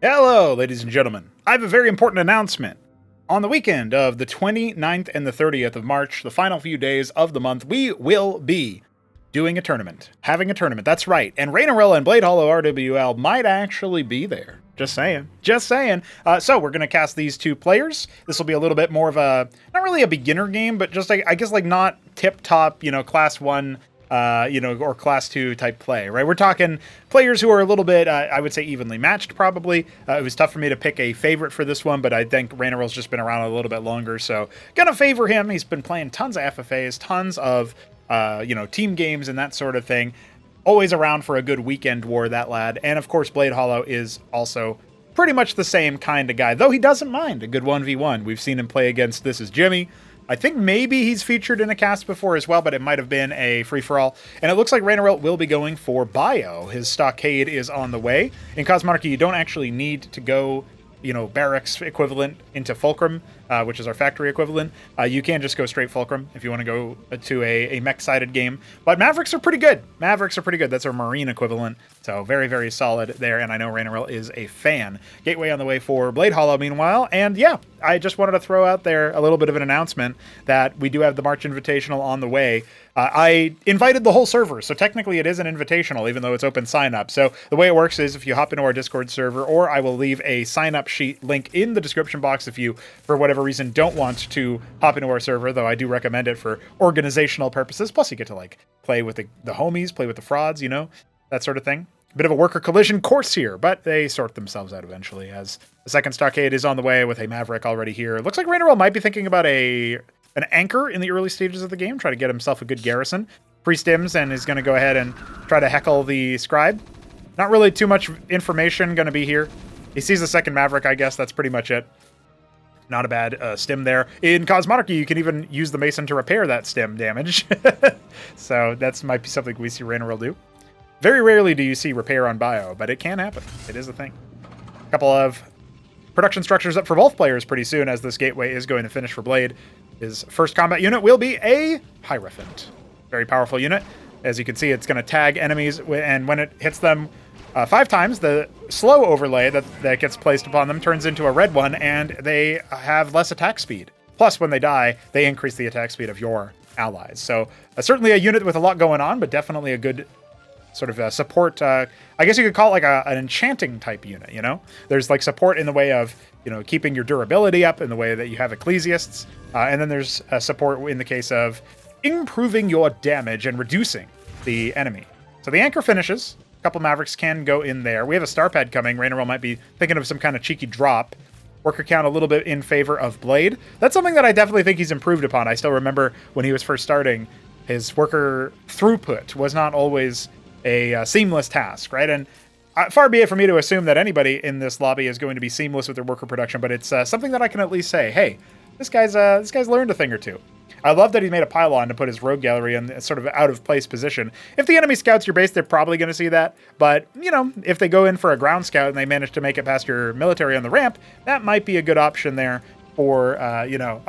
Hello, ladies and gentlemen. I have a very important announcement. On the weekend of the 29th and the 30th of March, the final few days of the month, we will be doing a tournament. Having a tournament, that's right. And Raenarill and BladehollowRWL might actually be there. Just saying. Just saying. So we're going to cast these two players. This will be a little bit more of a, not really a beginner game, but just, I guess, like not tip-top, class 1, or class 2 type play, right? We're talking players who are a little bit, I would say, evenly matched, probably. It was tough for me to pick a favorite for this one, but I think Raenarill's just been around a little bit longer, so gonna favor him. He's been playing tons of FFAs, tons of, team games and that sort of thing. Always around for a good weekend war, that lad. And, of course, BladeHollow is also pretty much the same kind of guy, though he doesn't mind a good 1v1. We've seen him play against This Is Jimmy. I think maybe he's featured in a cast before as well, but it might have been a free-for-all. And it looks like Raenarill will be going for Bio. His Stockade is on the way. In Cosmonarchy, you don't actually need to go, barracks equivalent into Fulcrum, which is our factory equivalent. You can just go straight Fulcrum if you want to go to a mech-sided game. But Mavericks are pretty good. That's our Marine equivalent. So very, very solid there, and I know Raenarill is a fan. Gateway on the way for BladeHollow, meanwhile. And yeah, I just wanted to throw out there a little bit of an announcement that we do have the March Invitational on the way. I invited the whole server, so technically it is an invitational, even though it's open sign-up. So the way it works is if you hop into our Discord server, or I will leave a sign-up sheet link in the description box if you, for whatever reason, don't want to hop into our server, though I do recommend it for organizational purposes. Plus, you get to, play with the homies, play with the frauds, that sort of thing. A bit of a worker collision course here, but they sort themselves out eventually, as the second Stockade is on the way with a Maverick already here. Looks like Raenarill might be thinking about an anchor in the early stages of the game, try to get himself a good garrison. Pre-stims and is going to go ahead and try to heckle the scribe. Not really too much information going to be here. He sees the second Maverick, I guess. That's pretty much it. Not a bad stim there. In Cosmonarchy, you can even use the Mason to repair that stim damage. So that might be something we see Raenarill do. Very rarely do you see repair on Bio, but it can happen. It is a thing. A couple of production structures up for both players pretty soon, as this gateway is going to finish for Blade. His first combat unit will be a Hierophant. Very powerful unit. As you can see, it's going to tag enemies, and when it hits them 5 times, the slow overlay that gets placed upon them turns into a red one, and they have less attack speed. Plus, when they die, they increase the attack speed of your allies. So certainly a unit with a lot going on, but definitely a good sort of support. I guess you could call it like an enchanting type unit, There's support in the way of, keeping your durability up in the way that you have Ecclesiasts. And then there's support in the case of improving your damage and reducing the enemy. So the anchor finishes. A couple Mavericks can go in there. We have a star pad coming. Raenarill might be thinking of some kind of cheeky drop. Worker count a little bit in favor of Blade. That's something that I definitely think he's improved upon. I still remember when he was first starting, his worker throughput was not always a seamless task, right? And far be it for me to assume that anybody in this lobby is going to be seamless with their worker production, but it's something that I can at least say, hey, this guy's learned a thing or two. I love that he made a pylon to put his rogue gallery in a sort of out of place position. If the enemy scouts your base, they're probably going to see that. But, if they go in for a ground scout and they manage to make it past your military on the ramp, that might be a good option there for,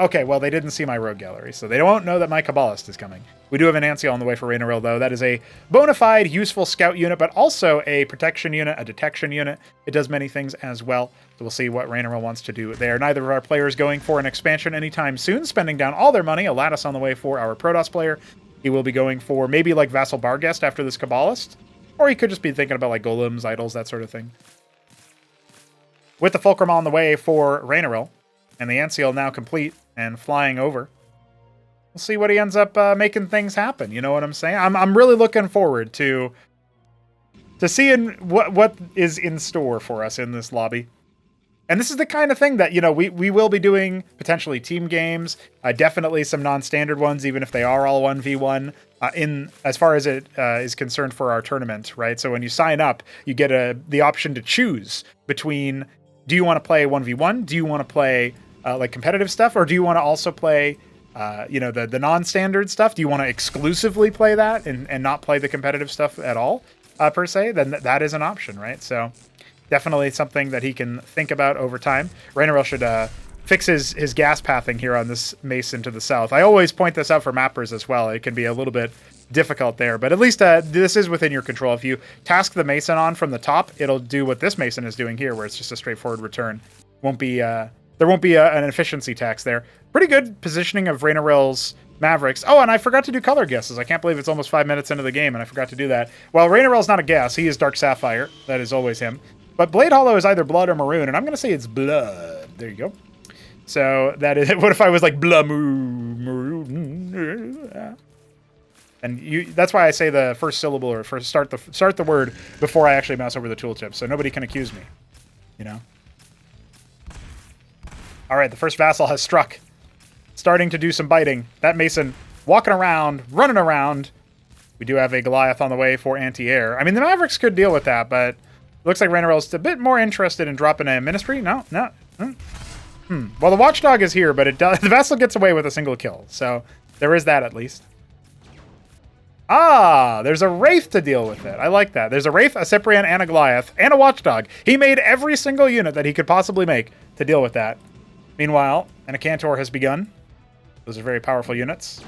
okay, well, they didn't see my rogue gallery, so they won't know that my Kabbalist is coming. We do have an Axiom on the way for Raenarill, though. That is a bona fide, useful scout unit, but also a protection unit, a detection unit. It does many things as well. So we'll see what Raenarill wants to do there. Neither of our players going for an expansion anytime soon, spending down all their money. A Lattice on the way for our Protoss player. He will be going for maybe Vassal Barghest after this Kabbalist, or he could just be thinking about Golems, Idols, that sort of thing. With the Fulcrum on the way for Raenarill, and the Anseal now complete and flying over. We'll see what he ends up making things happen. You know what I'm saying? I'm really looking forward to seeing what is in store for us in this lobby. And this is the kind of thing that, we will be doing potentially team games, definitely some non-standard ones, even if they are all 1v1, in as far as it is concerned for our tournament, right? So when you sign up, you get the option to choose between, do you want to play 1v1? Do you want to play competitive stuff, or do you want to also play the non-standard stuff? Do you want to exclusively play that and not play the competitive stuff at all, per se? Then that is an option, right? So definitely something that he can think about over time. Raenarill should fix his gas pathing here on this Mason to the south. I always point this out for mappers as well. It can be a little bit difficult there. But at least this is within your control. If you task the Mason on from the top, it'll do what this Mason is doing here, where it's just a straightforward return. Won't be there won't be an efficiency tax there. Pretty good positioning of Raenarill's Mavericks. Oh, and I forgot to do color guesses. I can't believe it's almost 5 minutes into the game, and I forgot to do that. Well, Raenarill's not a guess. He is Dark Sapphire. That is always him. But Bladehollow is either blood or maroon, and I'm going to say it's blood. There you go. So that is. What if I was like blood maroon? And that's why I say the first syllable or first start the word before I actually mouse over the tooltip, so nobody can accuse me. You know. All right, the first vassal has struck. Starting to do some biting. That Mason walking around, running around. We do have a Goliath on the way for anti-air. I mean, the Mavericks could deal with that, but it looks like Raenarill's a bit more interested in dropping a Ministry. No. Well, the Watchdog is here, but the Vassal gets away with a single kill. So there is that at least. Ah, there's a Wraith to deal with it. I like that. There's a Wraith, a Cyprian, and a Goliath, and a Watchdog. He made every single unit that he could possibly make to deal with that. Meanwhile, an Acantor has begun. Those are very powerful units.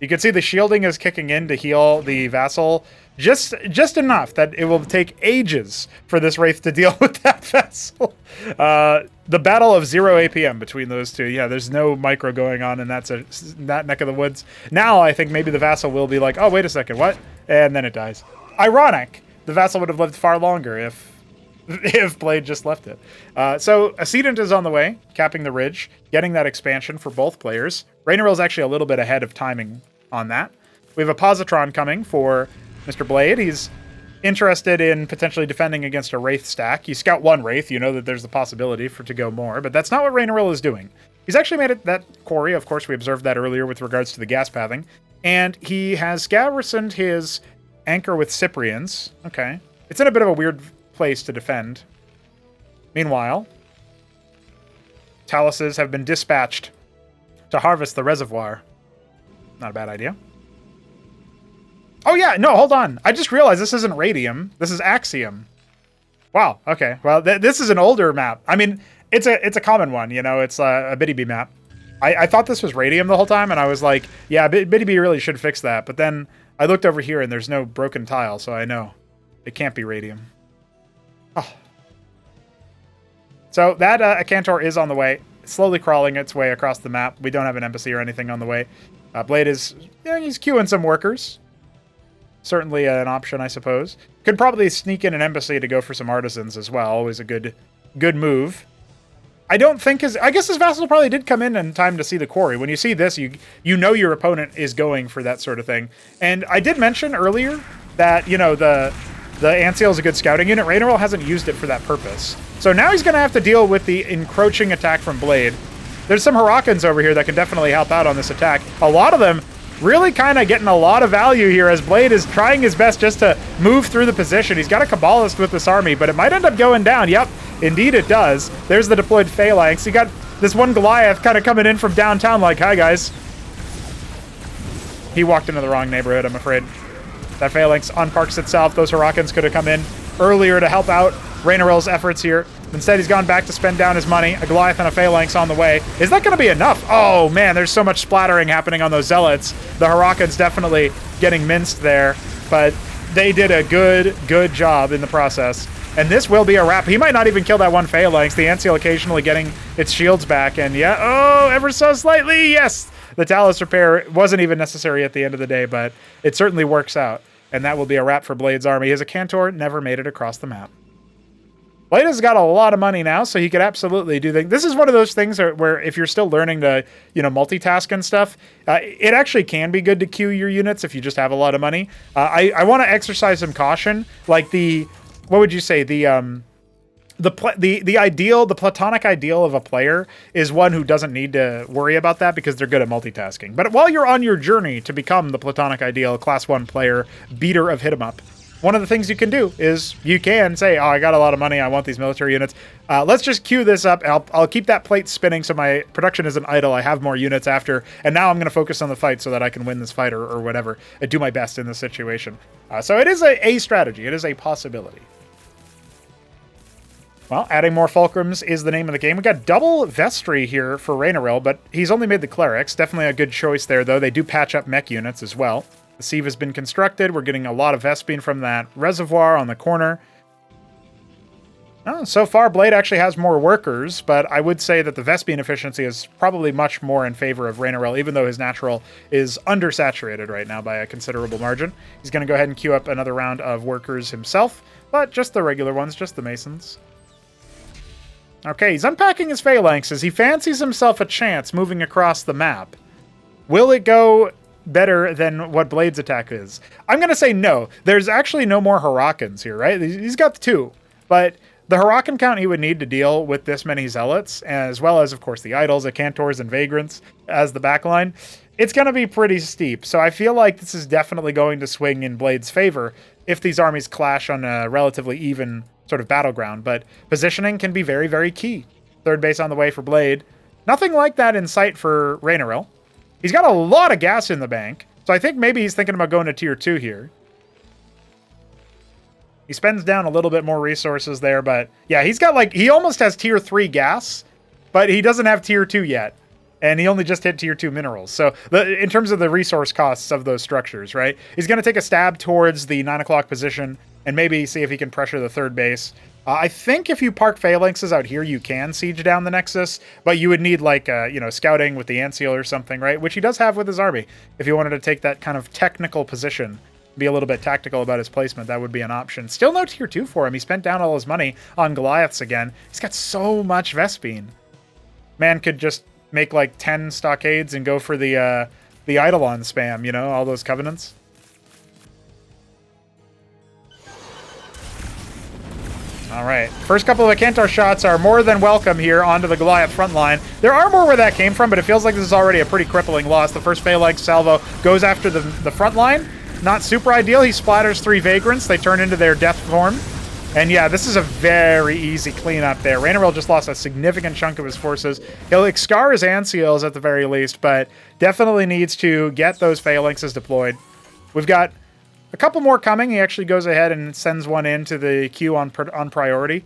You can see the shielding is kicking in to heal the Vassal just enough that it will take ages for this Wraith to deal with that Vassal. The battle of 0 APM between those two. Yeah, there's no micro going on in that neck of the woods. Now I think maybe the Vassal will be like, oh, wait a second, what? And then it dies. Ironic. The Vassal would have lived far longer if Blade just left it. So Ascendant is on the way, capping the ridge, getting that expansion for both players. Raenarill is actually a little bit ahead of timing on that. We have a Positron coming for Mr. Blade. He's interested in potentially defending against a Wraith stack. You scout one Wraith, you know that there's the possibility to go more, but that's not what Raenarill is doing. He's actually made it that quarry. Of course, we observed that earlier with regards to the gas pathing. And he has garrisoned his anchor with Cyprians. Okay. It's in a bit of a weird place to defend. Meanwhile, Taluses have been dispatched to harvest the reservoir. Not a bad idea. Oh yeah, no, hold on. I just realized this isn't Radium. This is Axiom. Wow, okay. Well, this is an older map. I mean, it's a common one, you know, it's a BiddyB map. I thought this was Radium the whole time, and I was like, yeah, BiddyB really should fix that. But then I looked over here, and there's no broken tile, so I know it can't be Radium. Oh. So that Acantor is on the way, slowly crawling its way across the map. We don't have an embassy or anything on the way. Blade is, he's queuing some workers. Certainly an option, I suppose. Could probably sneak in an embassy to go for some artisans as well. Always a good move. I don't think I guess his Vassal probably did come in time to see the quarry. When you see this, you know your opponent is going for that sort of thing. And I did mention earlier that, you know, the Antseal is a good scouting unit. Raenarill hasn't used it for that purpose. So now he's going to have to deal with the encroaching attack from Blade. There's some Hurricanes over here that can definitely help out on this attack. A lot of them really kind of getting a lot of value here as Blade is trying his best just to move through the position. He's got a Kabbalist with this army, but it might end up going down. Yep, indeed it does. There's the deployed Phalanx. You got this one Goliath kind of coming in from downtown like, hi guys. He walked into the wrong neighborhood, I'm afraid. That Phalanx unparks itself. Those Hurricanes could have come in earlier to help out Raenarill's efforts here. Instead, he's gone back to spend down his money. A Goliath and a Phalanx on the way. Is that going to be enough? Oh, man, there's so much splattering happening on those Zealots. The Hurricanes definitely getting minced there, but they did a good job in the process. And this will be a wrap. He might not even kill that one Phalanx. The Antseal occasionally getting its shields back, and yeah, oh, ever so slightly, yes! The Talus repair wasn't even necessary at the end of the day, but it certainly works out. And that will be a wrap for Blade's army. His Acantor never made it across the map. Blade has got a lot of money now, so he could absolutely do things. This is one of those things where if you're still learning to, you know, multitask and stuff, it actually can be good to queue your units if you just have a lot of money. I want to exercise some caution. Like what would you say? The platonic ideal of a player is one who doesn't need to worry about that because they're good at multitasking. But while you're on your journey to become the platonic ideal class 1 player, beater of hit 'em up, one of the things you can do is you can say, oh, I got a lot of money, I want these military units. Let's just queue this up. I'll keep that plate spinning so my production isn't idle. I have more units after, and now I'm going to focus on the fight so that I can win this fight or whatever, and do my best in this situation. So it is a strategy. It is a possibility. Well, adding more Fulcrums is the name of the game. We got double Vestry here for Raenarill, but he's only made the Clerics. Definitely a good choice there, though. They do patch up mech units as well. The sieve has been constructed. We're getting a lot of Vespene from that reservoir on the corner. Oh, so far, Blade actually has more workers, but I would say that the Vespene efficiency is probably much more in favor of Raenarill, even though his natural is undersaturated right now by a considerable margin. He's going to go ahead and queue up another round of workers himself, but just the regular ones, just the Masons. Okay, he's unpacking his phalanxes. He fancies himself a chance moving across the map. Will it go better than what Blade's attack is? I'm going to say no. There's actually no more Harakans here, right? He's got the 2, but the Harakan count he would need to deal with this many Zealots, as well as, of course, the Idols, the Cantors, and Vagrants as the backline, it's going to be pretty steep. So I feel like this is definitely going to swing in Blade's favor if these armies clash on a relatively even sort of battleground. But positioning can be very, very key. Third base on the way for Blade. Nothing like that in sight for Raenarill. He's got a lot of gas in the bank, so I think maybe he's thinking about going to tier 2 here. He spends down a little bit more resources there, but yeah, he's got like, he almost has tier 3 gas, but he doesn't have tier 2 yet. And he only just hit tier 2 minerals. So in terms of the resource costs of those structures, right? He's going to take a stab towards the 9 o'clock position and maybe see if he can pressure the third base. I think if you park phalanxes out here, you can siege down the Nexus, but you would need like, scouting with the Ant Seal or something, right? Which he does have with his army. If you wanted to take that kind of technical position, be a little bit tactical about his placement, that would be an option. Still no tier 2 for him. He spent down all his money on Goliaths again. He's got so much Vespene. Man could just make like 10 stockades and go for the Eidolon spam, you know, all those covenants. All right, first couple of Cantor shots are more than welcome here onto the Goliath front line. There are more where that came from, but it feels like this is already a pretty crippling loss. The first Phalanx salvo goes after the front line. Not super ideal. He splatters 3 Vagrants. They turn into their death form. And yeah, this is a very easy cleanup there. Raenarill just lost a significant chunk of his forces. He'll excar his Anseals at the very least, but definitely needs to get those Phalanxes deployed. We've got a couple more coming. He actually goes ahead and sends one into the queue on priority.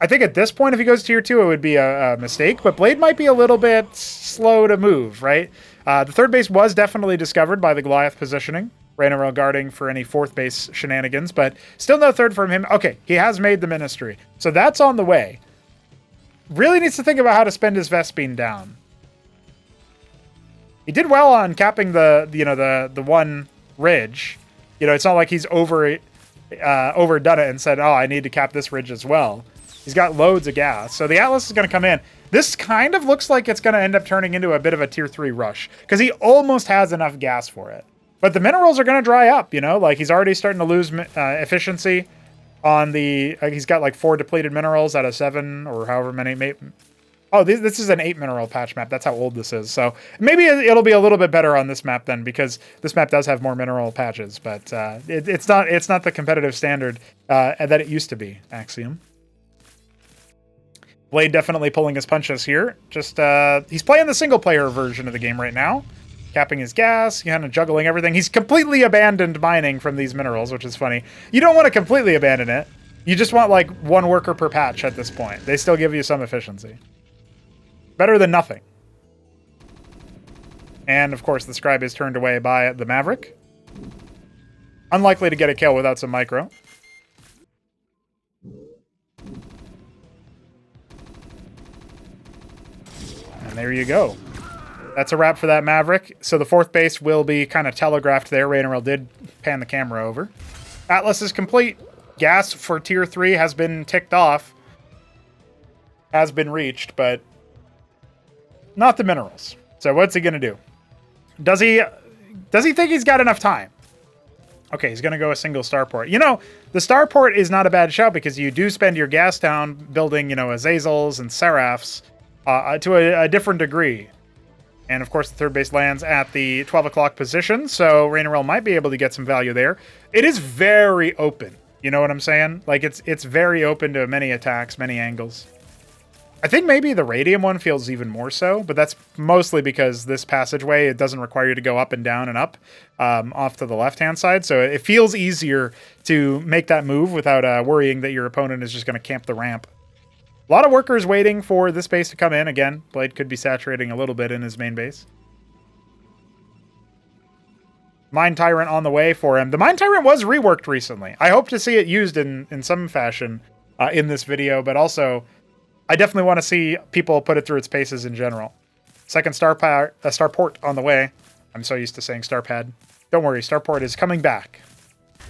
I think at this point, if he goes tier 2, it would be a mistake, but Blade might be a little bit slow to move, right? The third base was definitely discovered by the Goliath positioning. Raenarill guarding for any fourth base shenanigans, but still no third from him. Okay, he has made the Ministry, so that's on the way. Really needs to think about how to spend his Vespene down. He did well on capping the one ridge. You know, it's not like he's overdone it and said, oh, I need to cap this ridge as well. He's got loads of gas. So the Atlas is going to come in. This kind of looks like it's going to end up turning into a bit of a tier 3 rush because he almost has enough gas for it. But the minerals are going to dry up, you know? Like, he's already starting to lose efficiency on the... he's got, like, 4 depleted minerals out of 7 or however many... Oh, this is an 8 mineral patch map. That's how old this is. So maybe it'll be a little bit better on this map then because this map does have more mineral patches. But it's not the competitive standard that it used to be, Axiom. Blade definitely pulling his punches here. Just he's playing the single-player version of the game right now. Capping his gas, kind of juggling everything. He's completely abandoned mining from these minerals, which is funny. You don't want to completely abandon it. You just want like 1 worker per patch at this point. They still give you some efficiency. Better than nothing. And of course, the scribe is turned away by the Maverick. Unlikely to get a kill without some micro. And there you go. That's a wrap for that Maverick. So the fourth base will be kind of telegraphed there. Raenarill did pan the camera over. Atlas is complete. Gas for tier 3 has been ticked off. Has been reached, but not the minerals. So what's he going to do? Does he think he's got enough time? Okay, he's going to go a single starport. You know, the starport is not a bad shout because you do spend your gas down building, you know, Azazels and Seraphs to a different degree. And, of course, the third base lands at the 12 o'clock position, so Raenarill might be able to get some value there. It is very open. You know what I'm saying? Like, it's very open to many attacks, many angles. I think maybe the Radium one feels even more so, but that's mostly because this passageway, it doesn't require you to go up and down and up off to the left-hand side, so it feels easier to make that move without worrying that your opponent is just going to camp the ramp. A lot of workers waiting for this base to come in. Again, Blade could be saturating a little bit in his main base. Mind Tyrant on the way for him. The Mind Tyrant was reworked recently. I hope to see it used in some fashion in this video, but also I definitely want to see people put it through its paces in general. Second starport on the way. I'm so used to saying starpad. Don't worry, starport is coming back.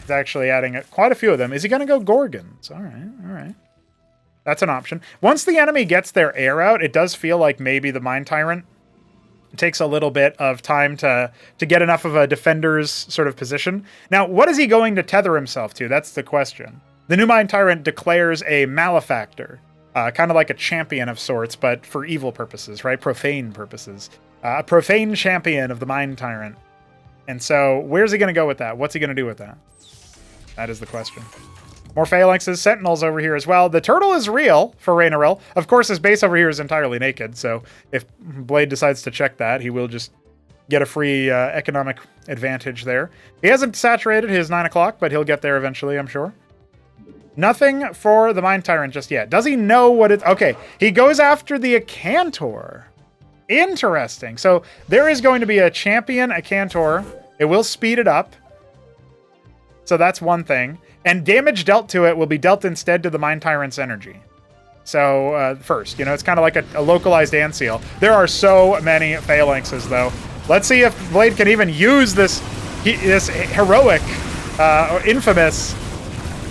He's actually adding quite a few of them. Is he going to go Gorgons? All right, all right. That's an option. Once the enemy gets their air out, it does feel like maybe the Mind Tyrant takes a little bit of time to get enough of a defender's sort of position. Now, what is he going to tether himself to? That's the question. The new Mind Tyrant declares a malefactor, kind of like a champion of sorts, but for evil purposes, right? Profane purposes. A profane champion of the Mind Tyrant. And so, where's he going to go with that? What's he going to do with that? That is the question. More phalanxes, sentinels over here as well. The turtle is real for Raenarill. Of course, his base over here is entirely naked, so if Blade decides to check that, he will just get a free economic advantage there. He hasn't saturated his 9 o'clock, but he'll get there eventually, I'm sure. Nothing for the Mind Tyrant just yet. Does he know what it... Okay, he goes after the Acantor. Interesting. So there is going to be a champion Acantor. It will speed it up. So that's one thing. And damage dealt to it will be dealt instead to the Mind Tyrant's energy. So, first, you know, it's kind of like a localized Anseal. There are so many phalanxes, though. Let's see if Blade can even use this heroic, infamous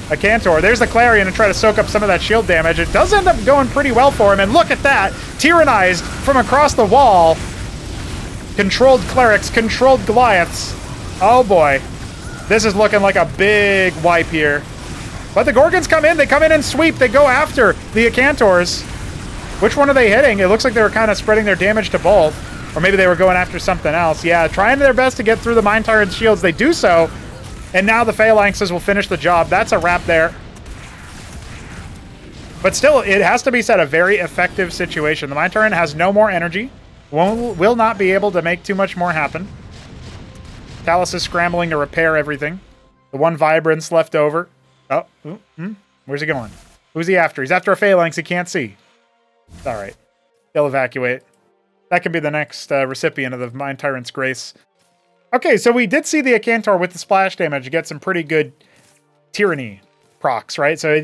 Acantor. There's the Clarion to try to soak up some of that shield damage. It does end up going pretty well for him, and look at that! Tyrannized from across the wall. Controlled clerics, controlled Goliaths. Oh boy. This is looking like a big wipe here. But the Gorgons come in. They come in and sweep. They go after the Acantors. Which one are they hitting? It looks like they were kind of spreading their damage to both. Or maybe they were going after something else. Yeah, trying their best to get through the Mind Tyrant's shields. They do so. And now the Phalanxes will finish the job. That's a wrap there. But still, it has to be said, a very effective situation. The Mind Tyrant has no more energy. Will not be able to make too much more happen. Talus is scrambling to repair everything. The one Vibrance left over. Oh, where's he going? Who's he after? He's after a Phalanx he can't see. It's all right. He'll evacuate. That could be the next recipient of the Mind Tyrant's grace. Okay, so we did see the Acantor with the splash damage get some pretty good tyranny procs, right? So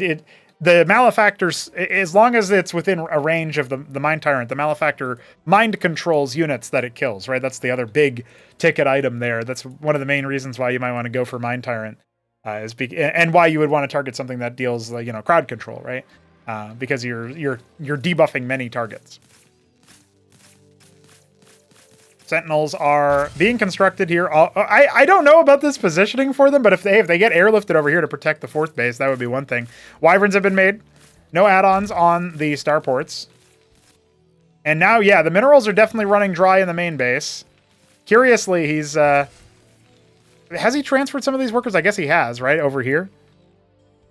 the Malefactors, as long as it's within a range of the Mind Tyrant, the Malefactor mind controls units that it kills, right? That's the other big ticket item there. That's one of the main reasons why you might want to go for Mind Tyrant, and why you would want to target something that deals, like, crowd control, right? Because you're debuffing many targets. Sentinels are being constructed here. I don't know about this positioning for them, but if they get airlifted over here to protect the fourth base, that would be one thing. Wyverns have been made. No add-ons on the starports. And now, yeah, the minerals are definitely running dry in the main base. Curiously, he's... has he transferred some of these workers? I guess he has, right? Over here.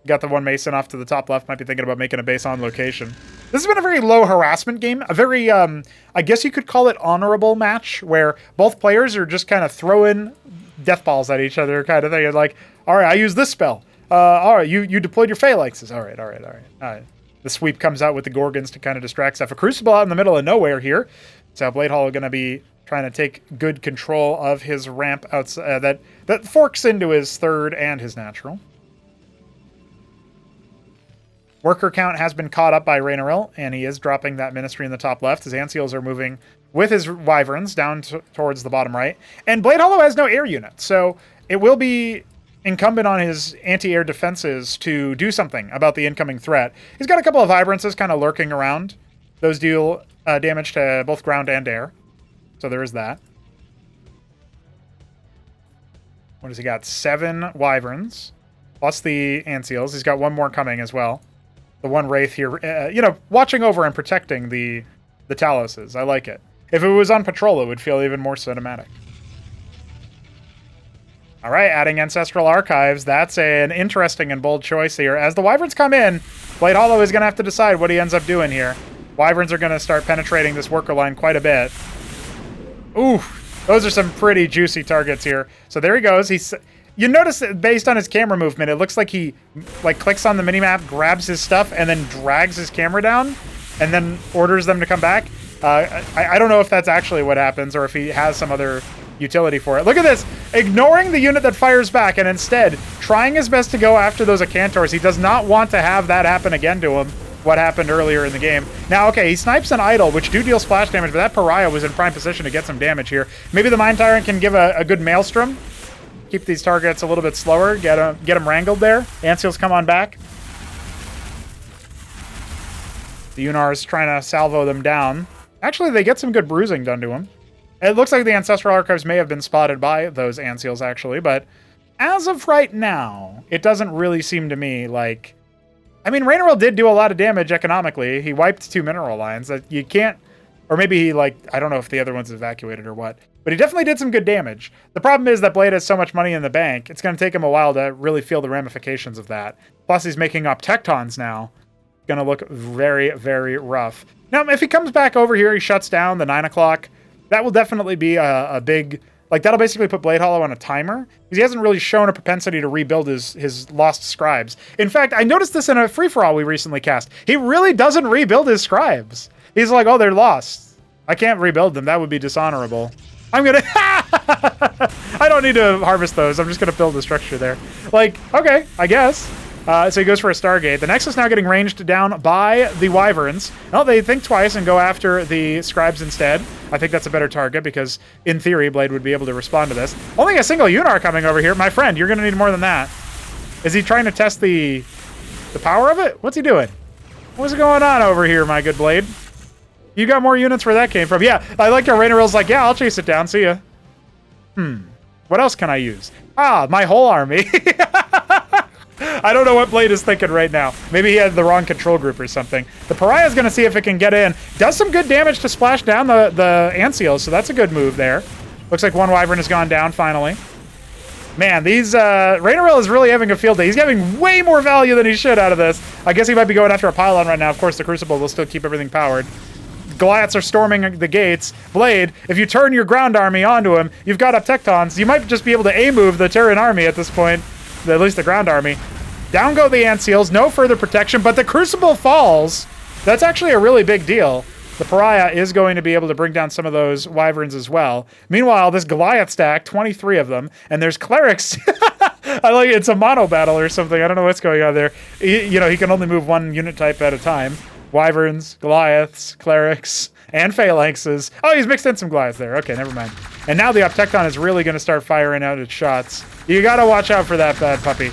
Got the one Mason off to the top left. Might be thinking about making a base on location. This has been a very low harassment game. A very, I guess you could call it honorable match, where both players are just kind of throwing death balls at each other, kind of thing. And like, all right, I use this spell. All right, you deployed your phalanxes. All right. The sweep comes out with the Gorgons to kind of distract stuff. A Crucible out in the middle of nowhere here. So Bladehollow going to be trying to take good control of his ramp outside, that forks into his third and his natural. Worker count has been caught up by Raenarill, and he is dropping that ministry in the top left. His Anseals are moving with his Wyverns down towards the bottom right. And Bladehollow has no air unit, so it will be incumbent on his anti-air defenses to do something about the incoming threat. He's got a couple of Vibrances kind of lurking around. Those deal damage to both ground and air. So there is that. What has he got? 7 Wyverns, plus the Anseals. He's got one more coming as well. The one Wraith here, watching over and protecting the Taluses. I like it. If it was on patrol, it would feel even more cinematic. All right, adding Ancestral Archives. That's an interesting and bold choice here. As the Wyverns come in, Bladehollow is going to have to decide what he ends up doing here. Wyverns are going to start penetrating this worker line quite a bit. Ooh, those are some pretty juicy targets here. So there he goes. You notice that based on his camera movement, it looks like he clicks on the minimap, grabs his stuff, and then drags his camera down, and then orders them to come back. I don't know if that's actually what happens, or if he has some other, utility for it. Look at this, ignoring the unit that fires back and instead trying his best to go after those Acantors. He does not want to have that happen again to him, what happened earlier in the game. Now, okay, he snipes an idol, which do deal splash damage, but that pariah was in prime position to get some damage here. Maybe the Mind Tyrant can give a good maelstrom, keep these targets a little bit slower, get them wrangled there. Ancials come on back. The Unar's trying to salvo them down. Actually, they get some good bruising done to them. It looks like the Ancestral Archives may have been spotted by those Ancials, actually, but as of right now, it doesn't really seem to me like... I mean, Raenarill did do a lot of damage economically. He wiped 2 mineral lines. That you can't... Or maybe he, like... I don't know if the other one's evacuated or what. But he definitely did some good damage. The problem is that Blade has so much money in the bank, it's going to take him a while to really feel the ramifications of that. Plus, he's making up Tectons now. Going to look very, very rough. Now, if he comes back over here, he shuts down the 9 o'clock... That will definitely be a big... Like, that'll basically put BladeHollow on a timer, because he hasn't really shown a propensity to rebuild his lost scribes. In fact, I noticed this in a free-for-all we recently cast. He really doesn't rebuild his scribes. He's like, oh, they're lost. I can't rebuild them. That would be dishonorable. I'm gonna... I don't need to harvest those. I'm just gonna build a structure there. Like, okay, I guess. So he goes for a Stargate. The Nexus now getting ranged down by the Wyverns. Well, they think twice and go after the Scribes instead. I think that's a better target because, in theory, Blade would be able to respond to this. Only a single Unar coming over here. My friend, you're going to need more than that. Is he trying to test the power of it? What's he doing? What's going on over here, my good Blade? You got more units where that came from. Yeah, I like how Raenarill's like, yeah, I'll chase it down. See ya. What else can I use? Ah, my whole army. I don't know what Blade is thinking right now. Maybe he had the wrong control group or something. The Pariah's going to see if it can get in. Does some good damage to splash down the Ancials, so that's a good move there. Looks like one Wyvern has gone down finally. Man, these Raenarill is really having a field day. He's getting way more value than he should out of this. I guess he might be going after a pylon right now. Of course, the Crucible will still keep everything powered. Goliaths are storming the gates. Blade, if you turn your ground army onto him, you've got up Tectons. You might just be able to A-move the Terran army at this point. At least the ground army. Down go the Ancials, no further protection, but the Crucible falls. That's actually a really big deal. The Pariah is going to be able to bring down some of those Wyverns as well. Meanwhile, this Goliath stack, 23 of them, and there's Clerics. I like it. It's a mono battle or something. I don't know what's going on there. You know, he can only move one unit type at a time. Wyverns, Goliaths, Clerics, and Phalanxes. Oh, he's mixed in some Goliaths there. Okay, never mind. And now the Uptecton is really going to start firing out its shots. You got to watch out for that bad puppy.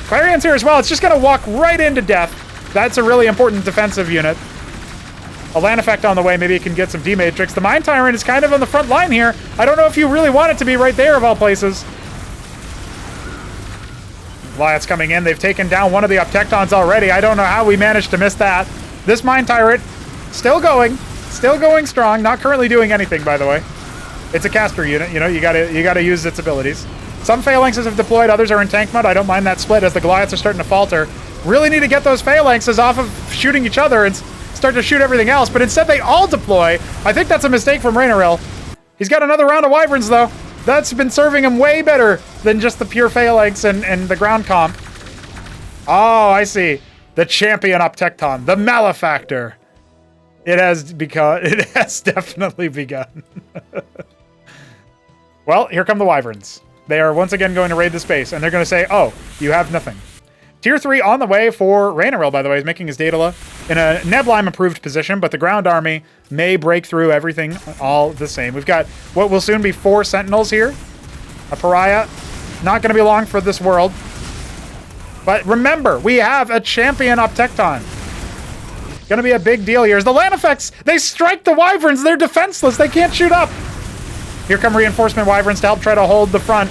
Clarion's here as well. It's just going to walk right into death. That's a really important defensive unit. A land effect on the way. Maybe it can get some D-Matrix. The Mind Tyrant is kind of on the front line here. I don't know if you really want it to be right there of all places. Goliath's coming in. They've taken down one of the Uptectons already. I don't know how we managed to miss that. This Mind Tyrant still going strong. Not currently doing anything, by the way. It's a caster unit. You know, you gotta use its abilities. Some Phalanxes have deployed, others are in tank mode. I don't mind that split as the Goliaths are starting to falter. Really need to get those Phalanxes off of shooting each other and start to shoot everything else, but instead they all deploy. I think that's a mistake from Raenarill. He's got another round of Wyverns, though. That's been serving him way better than just the pure Phalanx and the ground comp. Oh, I see. The champion Uptecton, the Malefactor. It has definitely begun. Well, here come the Wyverns. They are once again going to raid the space, and they're going to say, oh, you have nothing. Tier 3 on the way for Raenarill, by the way. He's making his Daedala in a Neblime-approved position, but the ground army may break through everything all the same. We've got what will soon be 4 Sentinels here. A Pariah. Not going to be long for this world. But remember, we have a champion Uptecton. Going to be a big deal here. As the land effects, they strike the Wyverns. They're defenseless. They can't shoot up. Here come reinforcement Wyverns to help try to hold the front.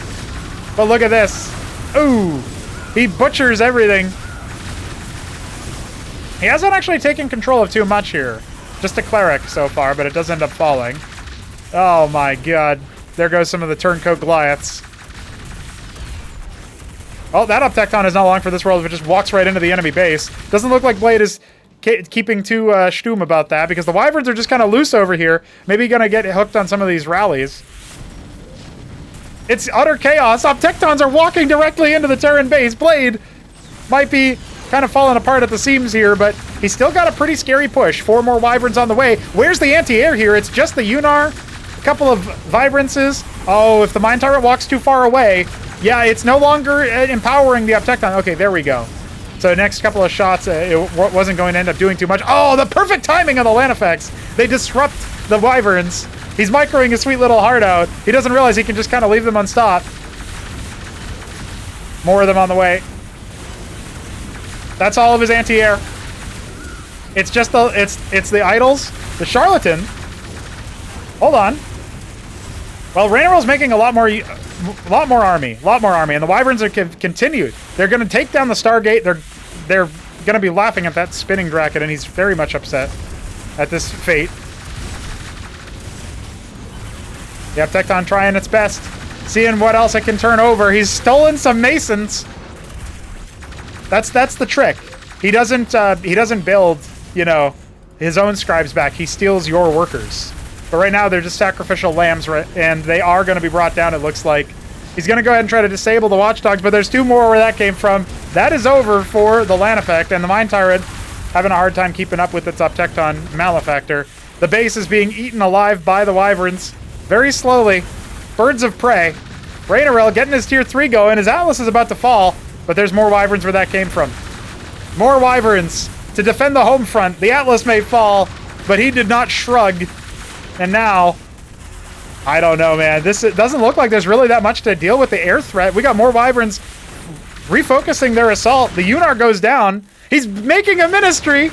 But look at this. Ooh. He butchers everything. He hasn't actually taken control of too much here. Just a Cleric so far, but it does end up falling. Oh my god. There goes some of the turncoat Goliaths. Oh, that Uptecton is not long for this world if it just walks right into the enemy base. Doesn't look like Blade is keeping too stum about that because the Wyverns are just kind of loose over here. Maybe gonna get hooked on some of these rallies. It's utter chaos. Uptectons are walking directly into the Terran base. Blade might be kind of falling apart at the seams here, but he's still got a pretty scary push. 4 more Wyverns on the way. Where's the anti-air here? It's just the Unar couple of vibrances. Oh, if the Mind Tyrant walks too far away, yeah, it's no longer empowering the Optecton. Okay, there we go. So next couple of shots, it wasn't going to end up doing too much. Oh, the perfect timing of the land effects. They disrupt the Wyverns. He's microing his sweet little heart out. He doesn't realize he can just kind of leave them unstopped. More of them on the way. That's all of his anti-air. It's just the it's the idols, the charlatan. Hold on. Well, Raenarill's making a lot more army, and the Wyverns are continued. They're going to take down the Stargate. They're going to be laughing at that spinning Draken, and he's very much upset at this fate. The Optecton trying its best, seeing what else it can turn over. He's stolen some Masons. That's the trick. He doesn't build, you know, his own scribes back. He steals your workers. But right now they're just sacrificial lambs, right? And they are going to be brought down, it looks like. He's going to go ahead and try to disable the Watchdogs, but there's two more where that came from. That is over for the land effect, and the Mind Tyrant having a hard time keeping up with its Optecton malefactor. The base is being eaten alive by the Wyverns very slowly. Birds of prey. Raenarill getting his tier 3 going. His Atlas is about to fall, but there's more Wyverns where that came from. More Wyverns to defend the home front. The Atlas may fall, but he did not shrug. And now, I don't know, man. It doesn't look like there's really that much to deal with the air threat. We got more Wyverns refocusing their assault. The Unar goes down. He's making a ministry.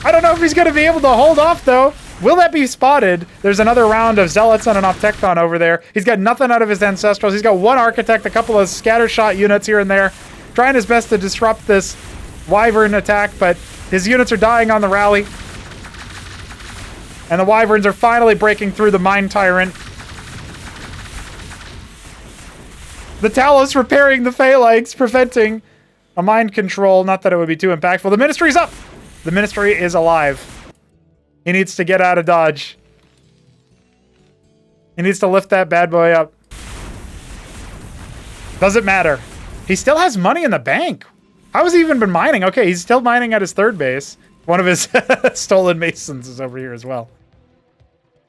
I don't know if he's going to be able to hold off, though. Will that be spotted? There's another round of Zealots and an Optecton over there. He's got nothing out of his Ancestrals. He's got one Architect, a couple of scattershot units here and there, trying his best to disrupt this Wyvern attack, but his units are dying on the rally. And the Wyverns are finally breaking through the Mind Tyrant. The Talos repairing the Phalanx, preventing a mind control. Not that it would be too impactful. The Ministry's up! The Ministry is alive. He needs to get out of dodge. He needs to lift that bad boy up. Doesn't matter. He still has money in the bank. How has he even been mining? Okay, he's still mining at his third base. One of his stolen Masons is over here as well.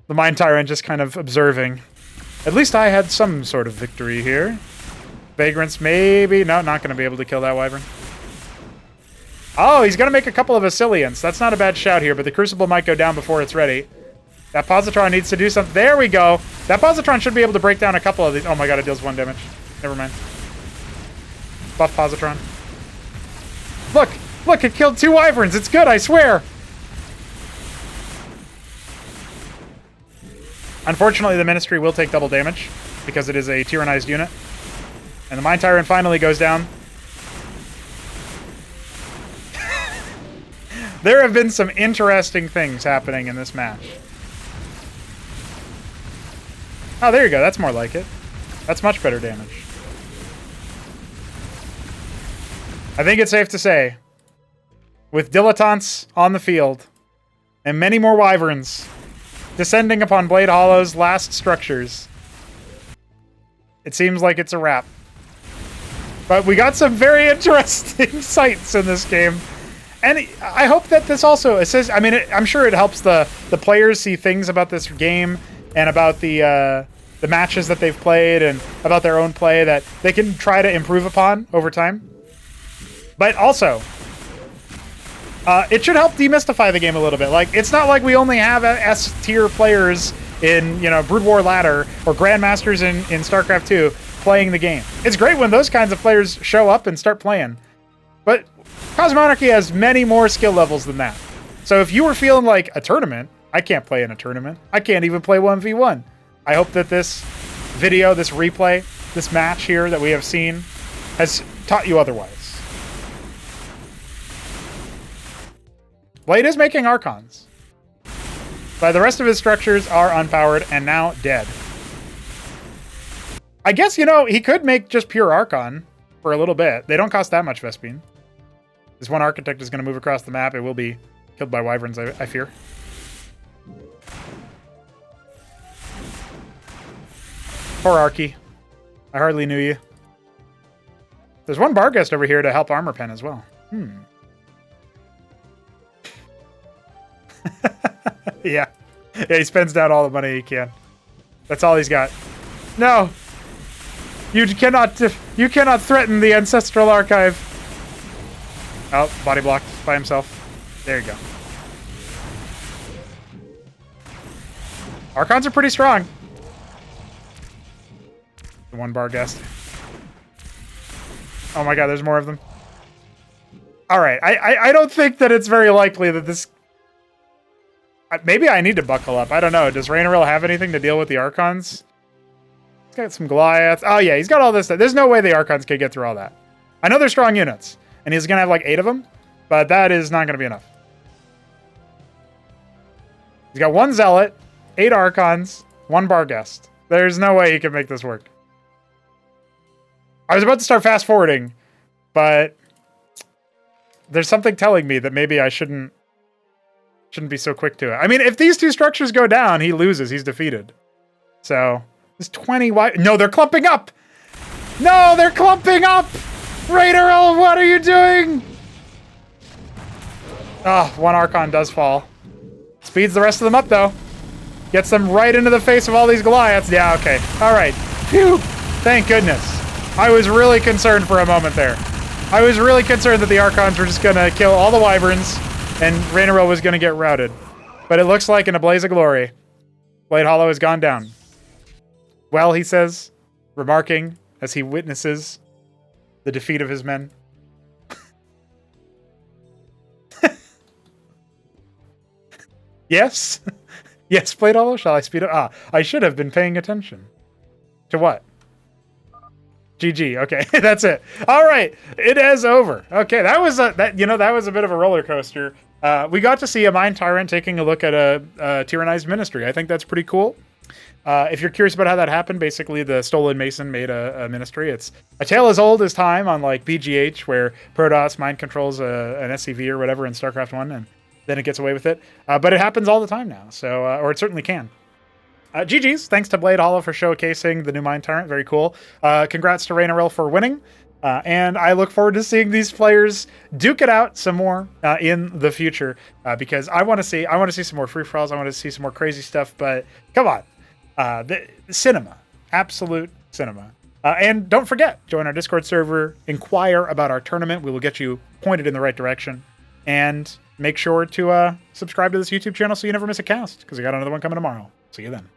The Mind Tyrant just kind of observing. At least I had some sort of victory here. Vagrants, maybe. No, not going to be able to kill that Wyvern. Oh, he's going to make a couple of Asilians. That's not a bad shout here, but the Crucible might go down before it's ready. That Positron needs to do something. There we go. That Positron should be able to break down a couple of these. Oh my god, it deals 1 damage. Never mind. Buff Positron. Look! Look, it killed 2 Wyverns. It's good, I swear. Unfortunately, the Ministry will take double damage because it is a tyrannized unit. And the Mind Tyrant finally goes down. There have been some interesting things happening in this match. Oh, there you go. That's more like it. That's much better damage. I think it's safe to say, with dilettantes on the field, and many more Wyverns descending upon Bladehollow's last structures, it seems like it's a wrap. But we got some very interesting sights in this game. And I hope that this also assists. I mean, I'm sure it helps the players see things about this game and about the matches that they've played and about their own play that they can try to improve upon over time. But also, it should help demystify the game a little bit. Like, it's not like we only have S-tier players in, you know, Brood War Ladder or Grandmasters in StarCraft 2 playing the game. It's great when those kinds of players show up and start playing. But Cosmonarchy has many more skill levels than that. So if you were feeling like a tournament, I can't play in a tournament. I can't even play 1v1. I hope that this video, this replay, this match here that we have seen has taught you otherwise. Blade is making Archons, but the rest of his structures are unpowered and now dead. I guess, you know, he could make just pure Archon for a little bit. They don't cost that much Vespene. This one Architect is going to move across the map. It will be killed by Wyverns, I fear. Poor Archie. I hardly knew you. There's one Barghest over here to help Armor Pen as well. Yeah. Yeah, he spends down all the money he can. That's all he's got. No! You cannot threaten the Ancestral Archive. Oh, body blocked by himself. There you go. Archons are pretty strong. The one bar guest. Oh my god, there's more of them. Alright, I don't think that it's very likely that this... Maybe I need to buckle up. I don't know. Does Raenarill have anything to deal with the Archons? He's got some Goliaths. Oh yeah, he's got all this stuff. There's no way the Archons could get through all that. I know they're strong units. And he's going to have like 8 of them. But that is not going to be enough. He's got 1 Zealot, 8 Archons, 1 bar guest. There's no way he can make this work. I was about to start fast forwarding, but there's something telling me that maybe I shouldn't be so quick to it. I mean, if these 2 structures go down, he loses. He's defeated. So, there's 20 wide. No, they're clumping up! No, they're clumping up! Raenarill, what are you doing? Oh, 1 Archon does fall. Speeds the rest of them up, though. Gets them right into the face of all these Goliaths. Yeah, okay. All right. Phew! Thank goodness. I was really concerned for a moment there. I was really concerned that the Archons were just going to kill all the Wyverns and Raenarill was going to get routed. But it looks like in a blaze of glory, Bladehollow has gone down. Well, he says, remarking as he witnesses the defeat of his men. Yes? Yes, Bladehollow? Shall I speed up? Ah, I should have been paying attention. To what? GG. Okay, that's it. All right, it is over. Okay, that was a bit of a roller coaster. We got to see a Mind Tyrant taking a look at a tyrannized ministry. I think that's pretty cool. If you're curious about how that happened, basically the Stolen Mason made a ministry. It's a tale as old as time on like BGH, where Protoss mind controls an SCV or whatever in Starcraft 1, and then it gets away with it. But it happens all the time now, so or it certainly can. GG's. Thanks to Bladehollow for showcasing the new Mind Tyrant. Very cool. Congrats to Raenarill for winning. And I look forward to seeing these players duke it out some more in the future because I want to see some more free-for-alls. I want to see some more crazy stuff. But come on, the cinema, absolute cinema. And don't forget, join our Discord server, inquire about our tournament. We will get you pointed in the right direction. And make sure to subscribe to this YouTube channel so you never miss a cast because we got another one coming tomorrow. See you then.